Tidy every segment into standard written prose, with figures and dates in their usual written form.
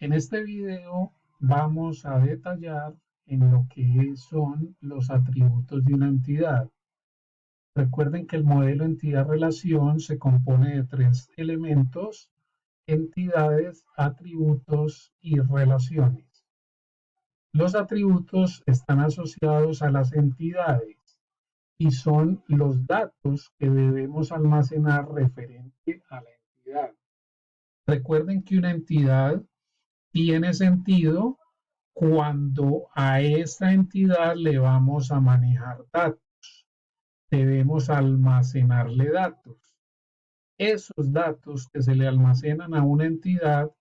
En este video vamos a detallar en lo que son los atributos de una entidad. Recuerden que el modelo entidad-relación se compone de tres elementos: entidades, atributos y relaciones. Los atributos están asociados a las entidades y son los datos que debemos almacenar referente a la entidad. Recuerden que una entidad tiene sentido cuando a esa entidad le vamos a manejar datos. Debemos almacenarle datos. Esos datos que se le almacenan a una entidad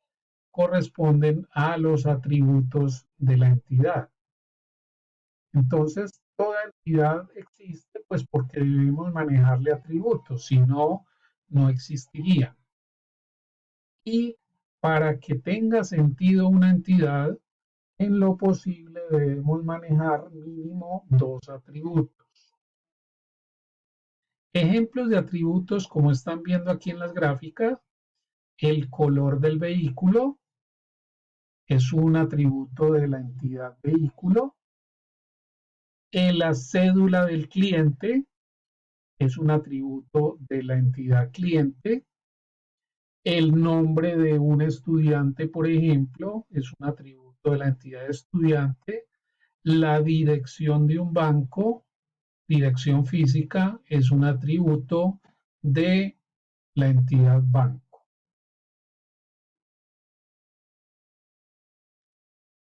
corresponden a los atributos de la entidad. Entonces, toda entidad existe pues porque debemos manejarle atributos, si no, no existiría. Y para que tenga sentido una entidad, en lo posible debemos manejar mínimo dos atributos. Ejemplos de atributos, como están viendo aquí en las gráficas: el color del vehículo es un atributo de la entidad vehículo. La cédula del cliente es un atributo de la entidad cliente. El nombre de un estudiante, por ejemplo, es un atributo de la entidad estudiante. La dirección de un banco, dirección física, es un atributo de la entidad banco.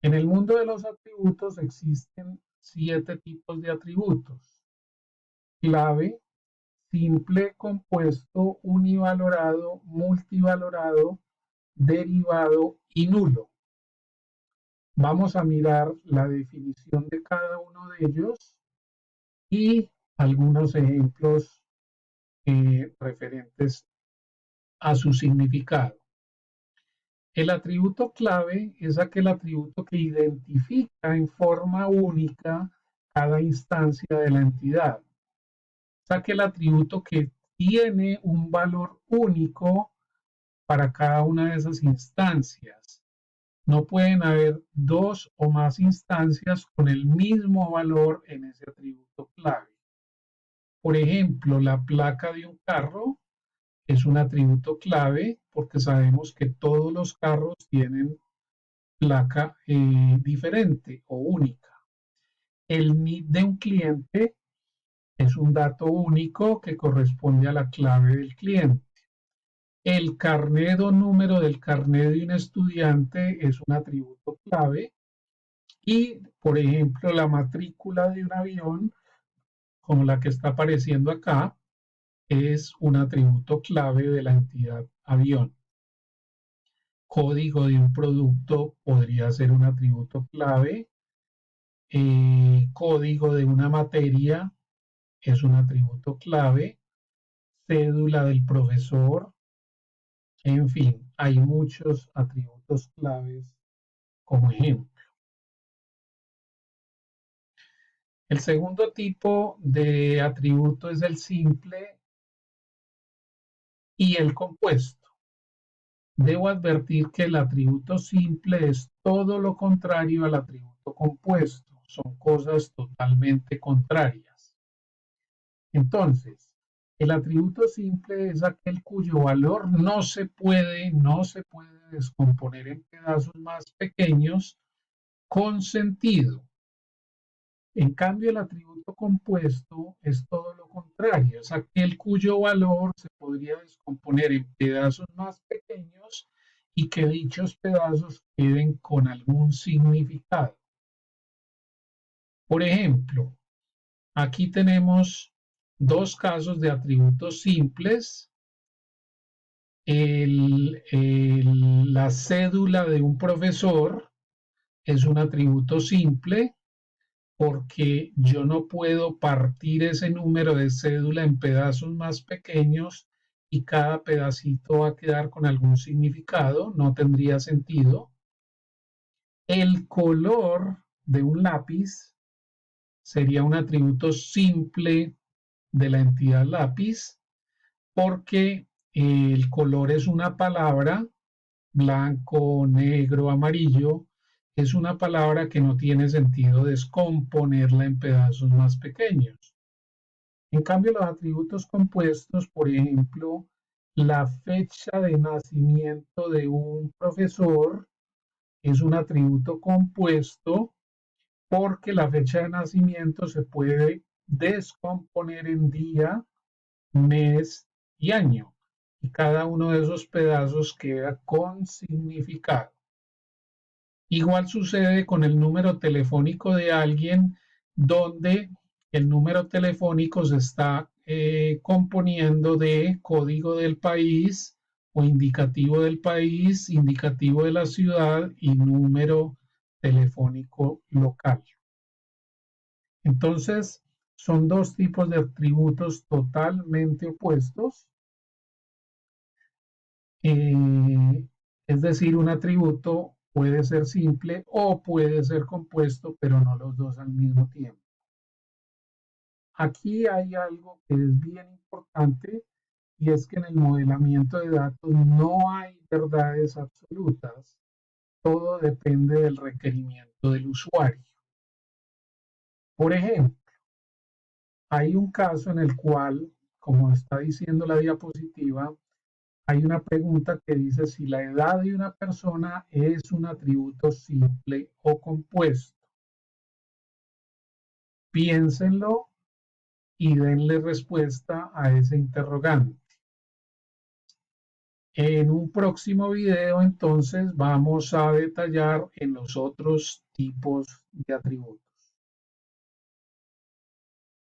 En el mundo de los atributos existen 7 tipos de atributos: clave, simple, compuesto, univalorado, multivalorado, derivado y nulo. Vamos a mirar la definición de cada uno de ellos y algunos ejemplos referentes a su significado. El atributo clave es aquel atributo que identifica en forma única cada instancia de la entidad. Es aquel atributo que tiene un valor único para cada una de esas instancias. No pueden haber dos o más instancias con el mismo valor en ese atributo clave. Por ejemplo, la placa de un carro es un atributo clave porque sabemos que todos los carros tienen placa diferente o única. El NID de un cliente es un dato único que corresponde a la clave del cliente. El carnet o número del carnet de un estudiante es un atributo clave. Y, por ejemplo, la matrícula de un avión, como la que está apareciendo acá, es un atributo clave de la entidad avión. Código de un producto podría ser un atributo clave. Código de una materia es un atributo clave. Cédula del profesor. En fin, hay muchos atributos claves como ejemplo. El segundo tipo de atributo es el simple y el compuesto. Debo advertir que el atributo simple es todo lo contrario al atributo compuesto. Son cosas totalmente contrarias. Entonces, el atributo simple es aquel cuyo valor no se puede descomponer en pedazos más pequeños con sentido. En cambio, el atributo compuesto es todo lo contrario, es aquel cuyo valor se podría descomponer en pedazos más pequeños y que dichos pedazos queden con algún significado. Por ejemplo, aquí tenemos dos casos de atributos simples. La cédula de un profesor es un atributo simple porque yo no puedo partir ese número de cédula en pedazos más pequeños y cada pedacito va a quedar con algún significado, no tendría sentido. El color de un lápiz sería un atributo simple de la entidad lápiz porque el color es una palabra blanco, negro, amarillo, es una palabra que no tiene sentido descomponerla en pedazos más pequeños. En cambio, los atributos compuestos, por ejemplo, la fecha de nacimiento de un profesor es un atributo compuesto porque la fecha de nacimiento se puede descomponer en día, mes y año. Y cada uno de esos pedazos queda con significado. Igual sucede con el número telefónico de alguien donde el número telefónico se está componiendo de código del país o indicativo del país, indicativo de la ciudad y número telefónico local. Entonces, son dos tipos de atributos totalmente opuestos. Es decir, un atributo puede ser simple o puede ser compuesto, pero no los dos al mismo tiempo. Aquí hay algo que es bien importante y es que en el modelamiento de datos no hay verdades absolutas. Todo depende del requerimiento del usuario. Por ejemplo, hay un caso en el cual, como está diciendo la diapositiva, hay una pregunta que dice si la edad de una persona es un atributo simple o compuesto. Piénsenlo y denle respuesta a ese interrogante. En un próximo video entonces vamos a detallar en los otros tipos de atributos.